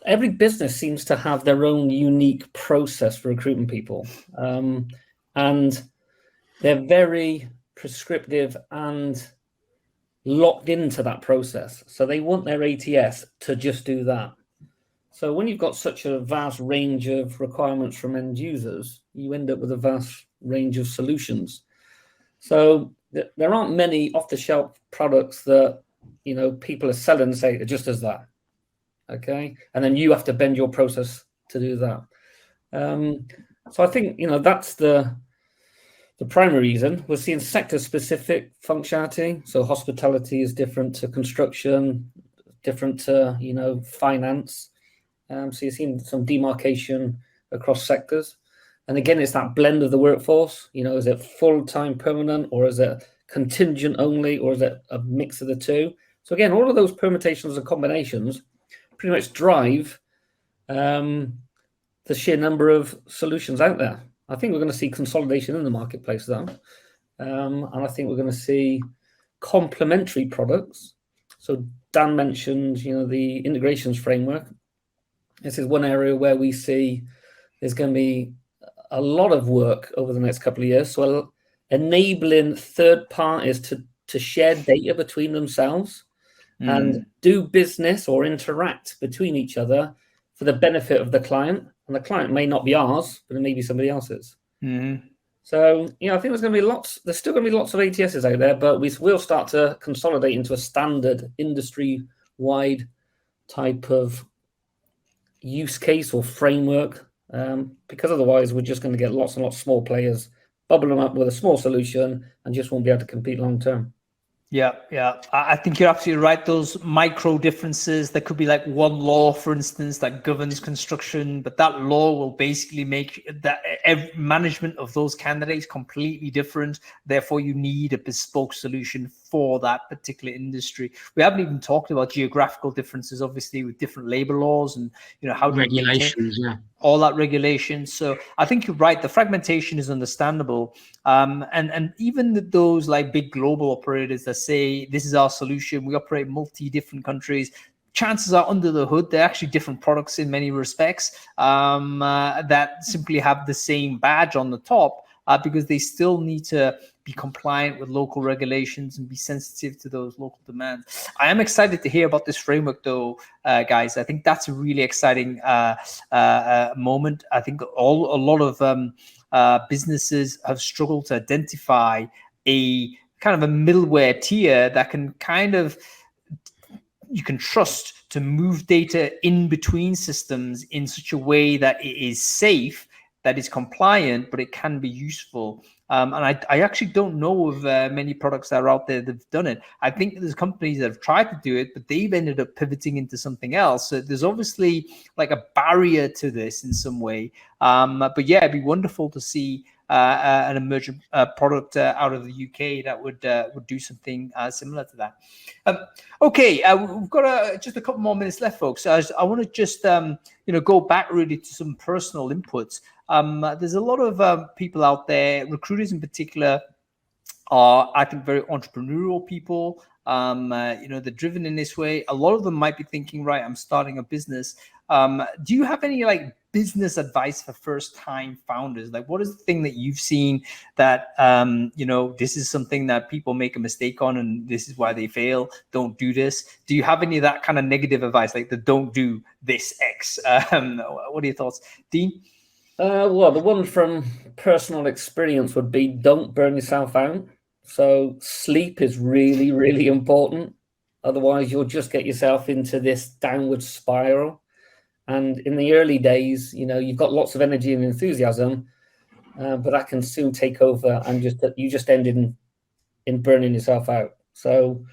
every business seems to have their own unique process for recruiting people. And they're very prescriptive and locked into that process. So they want their ATS to just do that. So when you've got such a vast range of requirements from end users, you end up with a vast range of solutions. So there aren't many off-the-shelf products that, people are selling and say it just does that. Okay, and then you have to bend your process to do that. So I think that's the primary reason. We're seeing sector-specific functionality. So hospitality is different to construction, different to finance. So you're seeing some demarcation across sectors. And again, it's that blend of the workforce. Is it full-time permanent, or is it contingent only, or is it a mix of the two? So again, all of those permutations and combinations pretty much drive the sheer number of solutions out there. I think we're going to see consolidation in the marketplace, though. And I think we're going to see complementary products. So Dan mentioned, the integrations framework. This is one area where we see there's going to be a lot of work over the next couple of years. So enabling third parties to share data between themselves and do business or interact between each other for the benefit of the client. And the client may not be ours, but it may be somebody else's. So, I think there's still going to be lots of ATSs out there, but we will start to consolidate into a standard industry-wide type of use case or framework, because otherwise we're just going to get lots and lots of small players bubble them up with a small solution and just won't be able to compete long-term. Yeah. I think you're absolutely right. Those micro differences, there could be like one law, for instance, that governs construction, but that law will basically make that management of those candidates completely different. Therefore, you need a bespoke solution for that particular industry. We haven't even talked about geographical differences, obviously, with different labor laws and how to regulations, all that regulation. So I think you're right. The fragmentation is understandable. And even those like big global operators that say, this is our solution, we operate different countries, chances are under the hood, they're actually different products in many respects that simply have the same badge on the top because they still need to be compliant with local regulations and be sensitive to those local demands. I am excited to hear about this framework, though, guys. I think that's a really exciting moment. I think a lot of businesses have struggled to identify a kind of a middleware tier that you can trust to move data in between systems in such a way that it is safe, that is compliant, but it can be useful. And I actually don't know of many products that are out there that have done it. I think there's companies that have tried to do it, but they've ended up pivoting into something else. So there's obviously like a barrier to this in some way. But yeah, it'd be wonderful to see an emerging product out of the UK that would do something similar to that. Okay, we've got just a couple more minutes left, folks. I want to just go back really to some personal inputs. There's a lot of people out there, recruiters in particular, are, I think, very entrepreneurial people. They're driven in this way. A lot of them might be thinking, right, I'm starting a business. Do you have any like business advice for first-time founders? Like, what is the thing that you've seen that this is something that people make a mistake on, and this is why they fail? Don't do this. Do you have any of that kind of negative advice, like the don't do this X? What are your thoughts, Dean? Well, the one from personal experience would be don't burn yourself out. So sleep is really, really important. Otherwise, you'll just get yourself into this downward spiral. And in the early days, you've got lots of energy and enthusiasm, but that can soon take over, and you just end in burning yourself out. So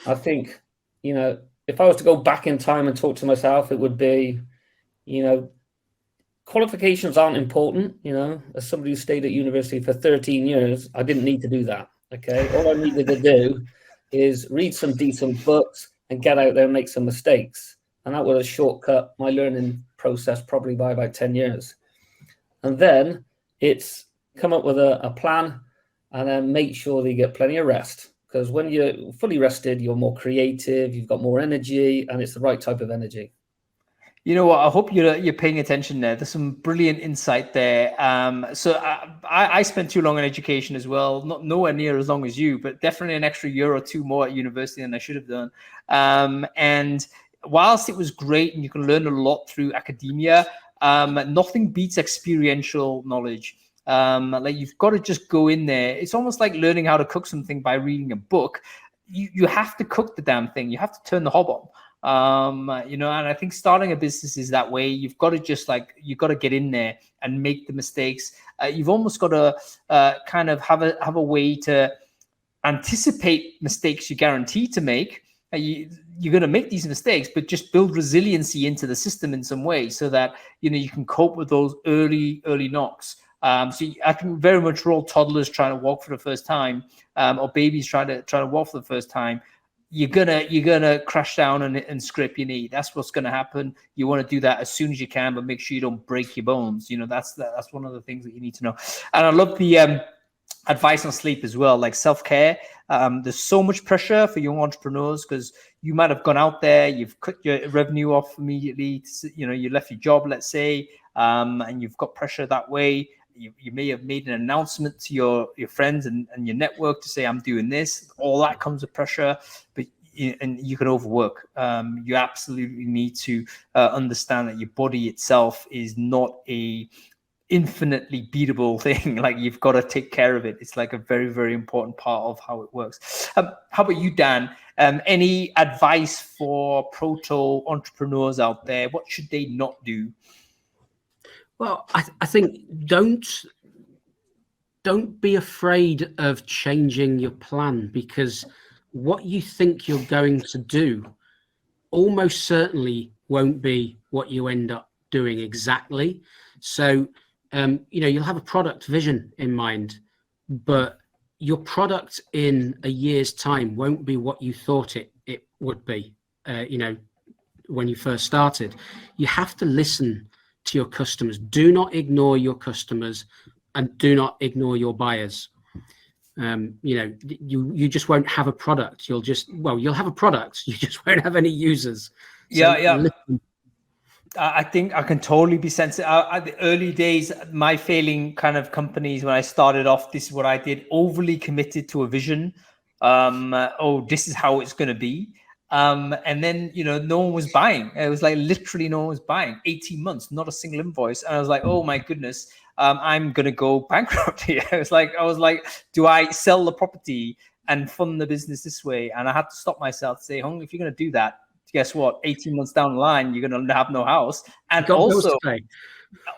I think, if I was to go back in time and talk to myself, it would be, qualifications aren't important. As somebody who stayed at university for 13 years, I didn't need to do that. Okay. All I needed to do is read some decent books and get out there and make some mistakes. And that would have shortcut my learning process probably by about 10 years. And then it's come up with a plan, and then make sure that you get plenty of rest. Because when you're fully rested, you're more creative, you've got more energy, and it's the right type of energy. You know what? I hope you're paying attention there. There's some brilliant insight there. So I spent too long in education as well, nowhere near as long as you, but definitely an extra year or two more at university than I should have done. And whilst it was great and you can learn a lot through academia, nothing beats experiential knowledge. Like, you've got to just go in there. It's almost like learning how to cook something by reading a book. You have to cook the damn thing. You have to turn the hob on. And I think starting a business is that way. You've got to you've got to get in there and make the mistakes. You've almost got to kind of have a way to anticipate mistakes you guarantee to make. You're going to make these mistakes, but just build resiliency into the system in some way so that you can cope with those early knocks. I think very much we're all toddlers trying to walk for the first time, or babies trying to walk for the first time. You're gonna crash down and scrape your knee. That's what's gonna happen. You want to do that as soon as you can, but make sure you don't break your bones. That's one of the things that you need to know. And I love the advice on sleep as well, like self-care. There's so much pressure for young entrepreneurs because you might have gone out there, you've cut your revenue off immediately. You left your job, let's say, and you've got pressure that way. You may have made an announcement to your friends and your network to say, I'm doing this. All that comes with pressure, and you can overwork. You absolutely need to understand that your body itself is not a infinitely beatable thing. Like, you've got to take care of it. It's like a very, very important part of how it works. How about you, Dan? Any advice for proto entrepreneurs out there? What should they not do? Well, I think don't be afraid of changing your plan, because what you think you're going to do almost certainly won't be what you end up doing exactly. So, you'll have a product vision in mind, but your product in a year's time won't be what you thought it would be, when you first started. You have to listen to your customers. Do not ignore your customers, and do not ignore your buyers. You just won't have a product. You'll have a product. You just won't have any users. So listen. I think I can totally be sensitive. At the early days, my failing kind of companies, when I started off, this is what I did: overly committed to a vision. This is how it's going to be. And then, no one was buying. It was like literally no one was buying. 18 months, not a single invoice. And I was like, oh my goodness, I'm going to go bankrupt here. I was like, do I sell the property and fund the business this way? And I had to stop myself to say, if you're going to do that, guess what? 18 months down the line, you're going to have no house. And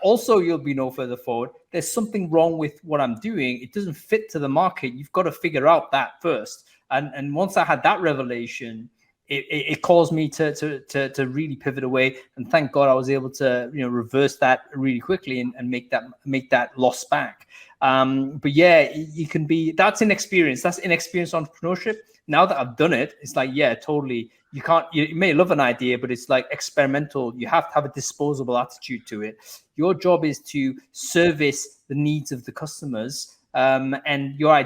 also you'll be no further forward. There's something wrong with what I'm doing. It doesn't fit to the market. You've got to figure out that first. And once I had that revelation, it caused me to really pivot away. And thank God I was able to reverse that really quickly and make that loss back. But yeah, you can be, that's inexperience entrepreneurship. Now that I've done it, it's like, yeah, totally. You may love an idea, but it's like experimental. You have to have a disposable attitude to it. Your job is to service the needs of the customers. And your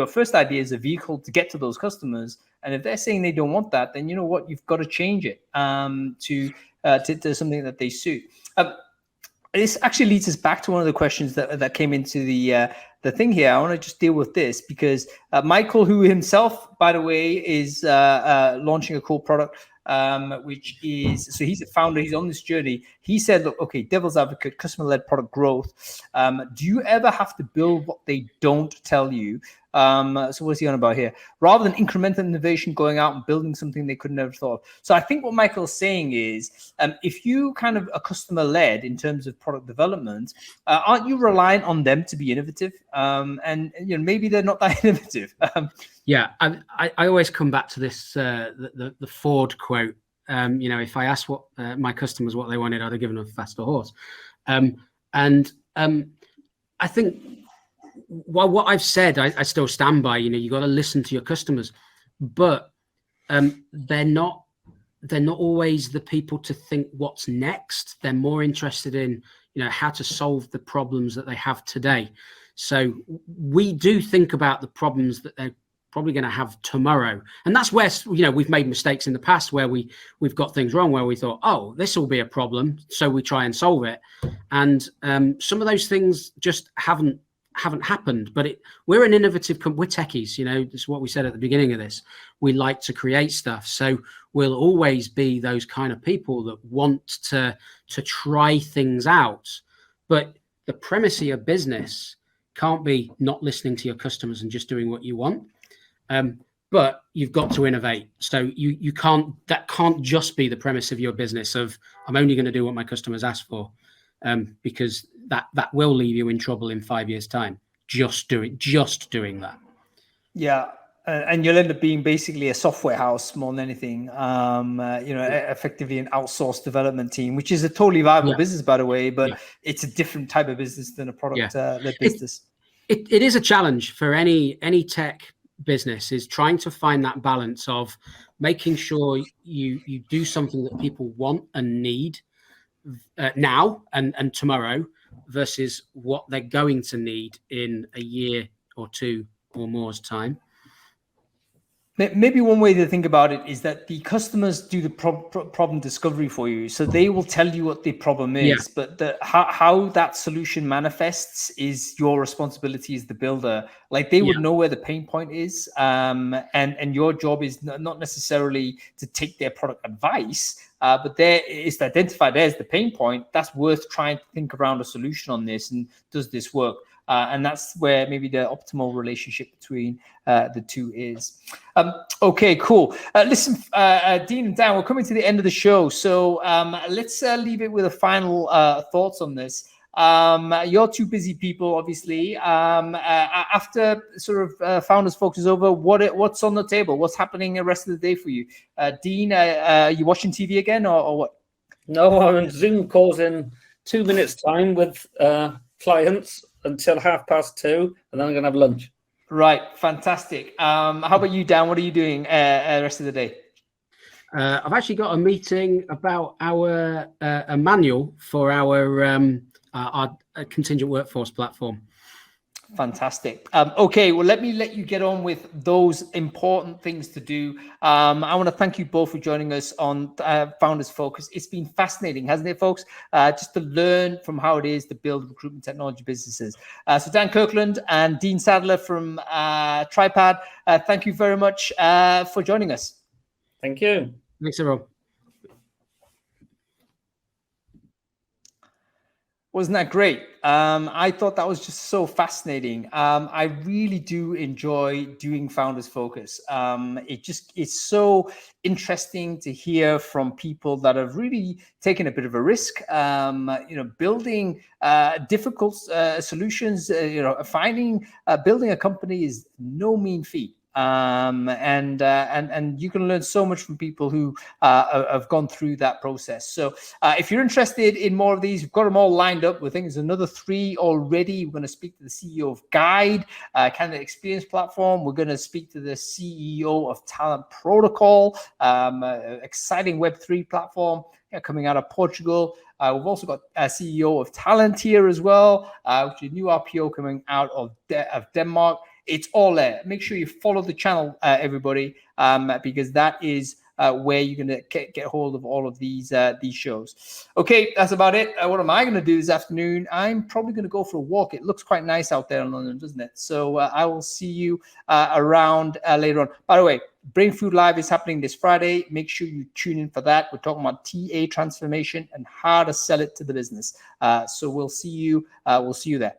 first idea is a vehicle to get to those customers. And if they're saying they don't want that, then you know what, you've got to change it to something that they suit. This actually leads us back to one of the questions that came into the thing here. I want to just deal with this because Michael, who himself, by the way, is launching a cool product, which is, so he's a founder, he's on this journey. He said, look, okay, devil's advocate, customer-led product growth. Do you ever have to build what they don't tell you? So what's he on about here? Rather than incremental innovation, going out and building something they could never thought of. So I think what Michael's saying is, if you kind of are customer-led in terms of product development, aren't you reliant on them to be innovative? And maybe they're not that innovative. Yeah, I always come back to this the Ford quote. If I asked what my customers what they wanted, I'd have given them a faster horse. And I think, well, what I've said, I still stand by. You got to listen to your customers, but they're not always the people to think what's next. They're more interested in how to solve the problems that they have today. So we do think about the problems that they're probably going to have tomorrow, and that's where we've made mistakes in the past where we've got things wrong, where we thought, oh, this will be a problem, so we try and solve it, and some of those things just haven't happened. But we're an innovative we're techies, this is what we said at the beginning of this. We like to create stuff, so we'll always be those kind of people that want to try things out. But the premise of your business can't be not listening to your customers and just doing what you want. But you've got to innovate. So that can't just be the premise of your business of I'm only going to do what my customers ask for, because that will leave you in trouble in 5 years' time. Just doing that. Yeah. And you'll end up being basically a software house more than anything, effectively an outsourced development team, which is a totally viable business, by the way, but it's a different type of business than a product-led business. It is a challenge for any tech business, is trying to find that balance of making sure you do something that people want and need now and tomorrow versus what they're going to need in a year or two or more's time. Maybe one way to think about it is that the customers do the problem discovery for you. So they will tell you what the problem is, but how that solution manifests is your responsibility as the builder. Like they would know where the pain point is. And your job is not necessarily to take their product advice, but there is to identify there's the pain point. That's worth trying to think around a solution on this. And does this work? And that's where maybe the optimal relationship between the two is. Okay, cool. Listen, Dean and Dan, we're coming to the end of the show. So let's leave it with a final thoughts on this. You're two busy people, obviously. After sort of Founders Focus is over, what's on the table? What's happening the rest of the day for you? Dean, are you watching TV again or what? No, I'm on Zoom calls in 2 minutes time with clients until 2:30, and then I'm going to have lunch. Right, fantastic. How about you, Dan? What are you doing the rest of the day? I've actually got a meeting about our a manual for our contingent workforce platform. Fantastic. Okay, well, let you get on with those important things to do. I want to thank you both for joining us on Founders Focus. It's been fascinating, hasn't it, folks? Just to learn from how it is to build recruitment technology businesses. So Dan Kirkland and Dean Sadler from Tribepad, thank you very much for joining us. Thank you. Thanks, everyone. Wasn't that great? I thought that was just so fascinating. I really do enjoy doing Founders Focus. It's so interesting to hear from people that have really taken a bit of a risk, building difficult solutions, building a company is no mean feat. And you can learn so much from people who have gone through that process. So if you're interested in more of these, we've got them all lined up. We think there's another 3 already. We're going to speak to the CEO of Guide, Candidate Experience Platform. We're going to speak to the CEO of Talent Protocol, exciting Web3 platform coming out of Portugal. We've also got a CEO of Talenteer as well, which is a new RPO coming out of Denmark. It's all there. Make sure you follow the channel, everybody, because that is where you're going to get hold of all of these shows. Okay, that's about it. What am I going to do this afternoon? I'm probably going to go for a walk. It looks quite nice out there in London, doesn't it? So I will see you around later on. By the way, Brain Food Live is happening this Friday. Make sure you tune in for that. We're talking about TA transformation and how to sell it to the business. So we'll see you there.